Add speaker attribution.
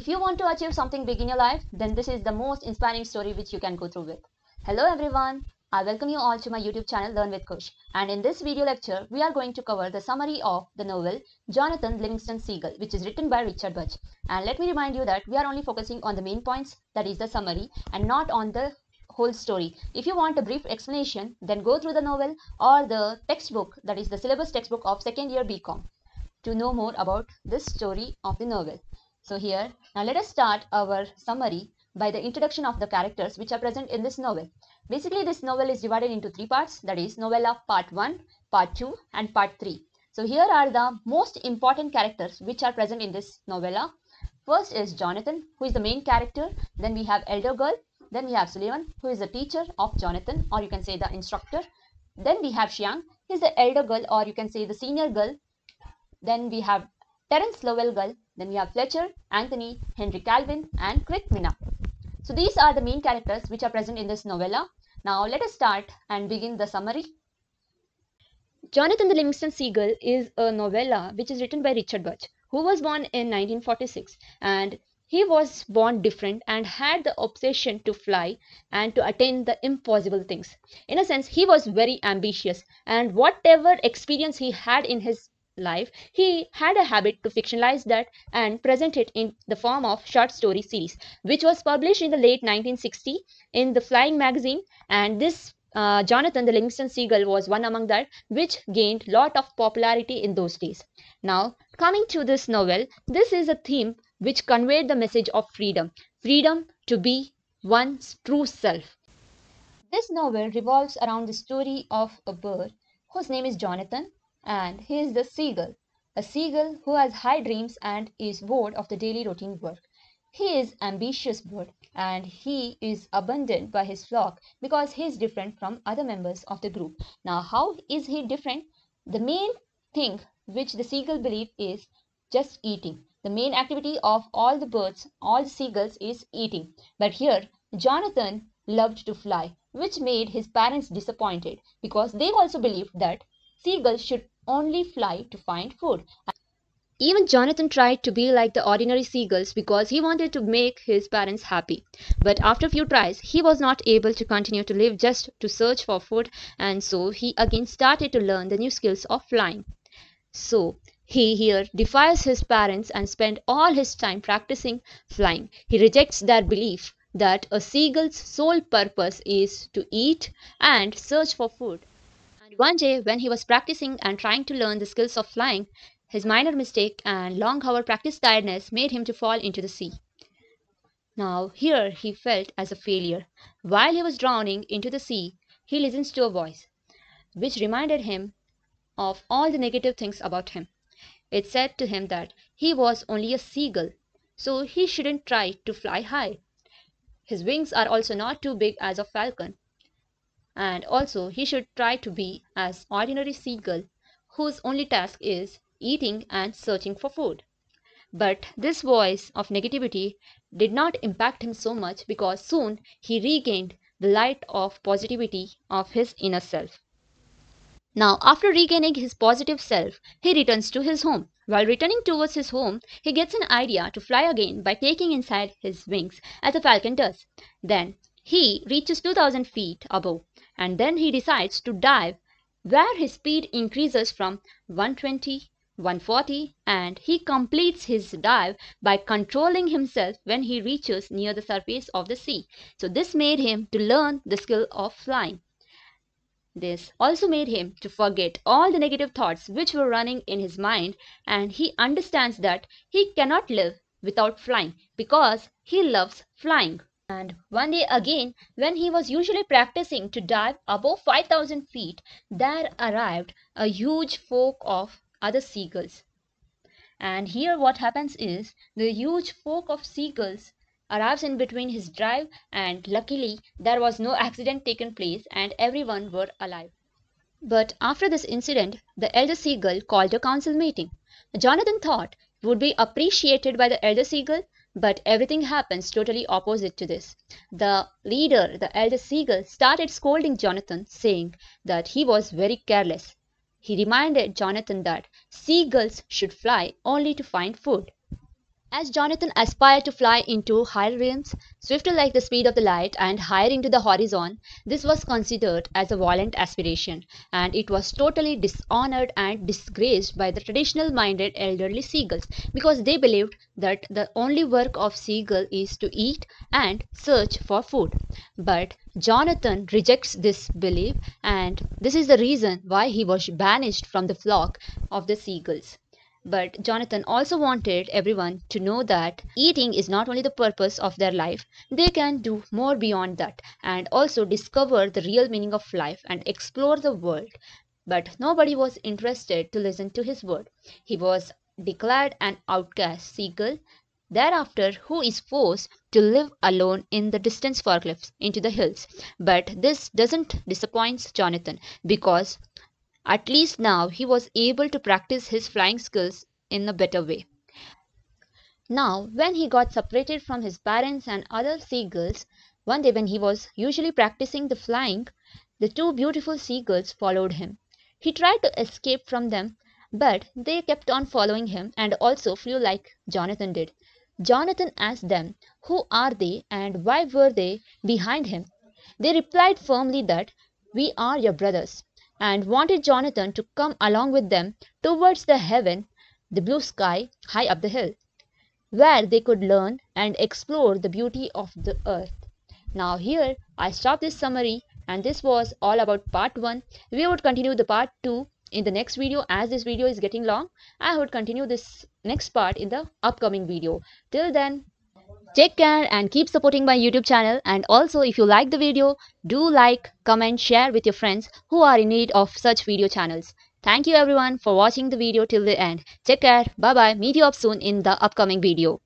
Speaker 1: If you want to achieve something big in your life, then this is the most inspiring story which you can go through with. Hello everyone, I welcome you all to my YouTube channel Learn with Kush, and in this video lecture we are going to cover the summary of the novel Jonathan Livingston Seagull, which is written by Richard Bach. And let me remind you that we are only focusing on the main points, that is the summary, and not on the whole story. If you want a brief explanation, then go through the novel or the textbook, that is the syllabus textbook of second year BCom, to know more about this story of the novel. So here, now let us start our summary by the introduction of the characters which are present in this novel. Basically, this novel is divided into three parts, that is novella part 1, part 2 and part 3. So here are the most important characters which are present in this novella. First is Jonathan, who is the main character. Then we have elder girl. Then we have Sullivan, who is the teacher of Jonathan, or you can say the instructor. Then we have Xiang, who is the elder girl, or you can say the senior girl. Then we have Terence Lowell girl. Then we have Fletcher, Anthony, Henry Calvin and Crick Minna. So these are the main characters which are present in this novella. Now let us start and begin the summary. Jonathan the Livingston Seagull is a novella which is written by Richard Bach, who was born in 1946, and he was born different and had the obsession to fly and to attain the impossible things. In a sense, he was very ambitious, and whatever experience he had in his life, he had a habit to fictionalize that and present it in the form of short story series, which was published in the late 1960 in the Flying magazine. And this Jonathan the Livingston Seagull was one among that, which gained lot of popularity in those days. Now coming to this novel, this is a theme which conveyed the message of freedom to be one's true self. This novel revolves around the story of a bird whose name is Jonathan, and he is the seagull, a seagull who has high dreams and is bored of the daily routine work. He is ambitious bird, and he is abandoned by his flock because he is different from other members of the group. Now how is he different? The main thing which the seagull believe is just eating. The main activity of all the birds, all the seagulls, is eating. But here Jonathan loved to fly, which made his parents disappointed because they also believed that seagulls should only fly to find food. Even Jonathan tried to be like the ordinary seagulls because he wanted to make his parents happy. But after a few tries, he was not able to continue to live just to search for food, and so he again started to learn the new skills of flying. So he here defies his parents and spends all his time practicing flying. He rejects their belief that a seagull's sole purpose is to eat and search for food. One day, when he was practicing and trying to learn the skills of flying, his minor mistake and long-hour practice tiredness made him to fall into the sea. Now here he felt as a failure. While he was drowning into the sea, he listens to a voice, which reminded him of all the negative things about him. It said to him that he was only a seagull, so he shouldn't try to fly high. His wings are also not too big as a falcon. And also he should try to be as ordinary seagull whose only task is eating and searching for food. But this voice of negativity did not impact him so much because soon he regained the light of positivity of his inner self. Now after regaining his positive self, he returns to his home. While returning towards his home, he gets an idea to fly again by taking inside his wings as a falcon does. Then he reaches 2000 feet above, and then he decides to dive, where his speed increases from 120, 140, and he completes his dive by controlling himself when he reaches near the surface of the sea. So this made him to learn the skill of flying. This also made him to forget all the negative thoughts which were running in his mind, and he understands that he cannot live without flying because he loves flying. And one day again, when he was usually practicing to dive above 5000 feet, there arrived a huge flock of other seagulls. And here what happens is, the huge flock of seagulls arrives in between his dive, and luckily there was no accident taken place and everyone were alive. But after this incident, the elder seagull called a council meeting. Jonathan thought it would be appreciated by the elder seagull, but everything happens totally opposite to this. The leader, the elder seagull, started scolding Jonathan, saying that he was very careless. He reminded Jonathan that seagulls should fly only to find food. As Jonathan aspired to fly into higher realms, swifter like the speed of the light and higher into the horizon, this was considered as a violent aspiration, and it was totally dishonored and disgraced by the traditional minded elderly seagulls because they believed that the only work of seagull is to eat and search for food. But Jonathan rejects this belief, and this is the reason why he was banished from the flock of the seagulls. But Jonathan also wanted everyone to know that eating is not only the purpose of their life, they can do more beyond that and also discover the real meaning of life and explore the world. But nobody was interested to listen to his word. He was declared an outcast seagull thereafter who is forced to live alone in the distant far cliffs into the hills. But this doesn't disappoint Jonathan because at least now he was able to practice his flying skills in a better way. Now, when he got separated from his parents and other seagulls, one day when he was usually practicing the flying, the two beautiful seagulls followed him. He tried to escape from them, but they kept on following him and also flew like Jonathan did. Jonathan asked them, who are they and why were they behind him? They replied firmly that we are your brothers and wanted Jonathan to come along with them towards the heaven, the blue sky high up the hill, where they could learn and explore the beauty of the earth. Now, here I stop this summary, and this was all about part 1. We would continue the part 2 in the next video. As this video is getting long, I would continue this next part in the upcoming video. Till then, take care and keep supporting my YouTube channel, and also if you like the video, do like, comment, share with your friends who are in need of such video channels. Thank you everyone for watching the video till the end. Take care, bye bye, meet you up soon in the upcoming video.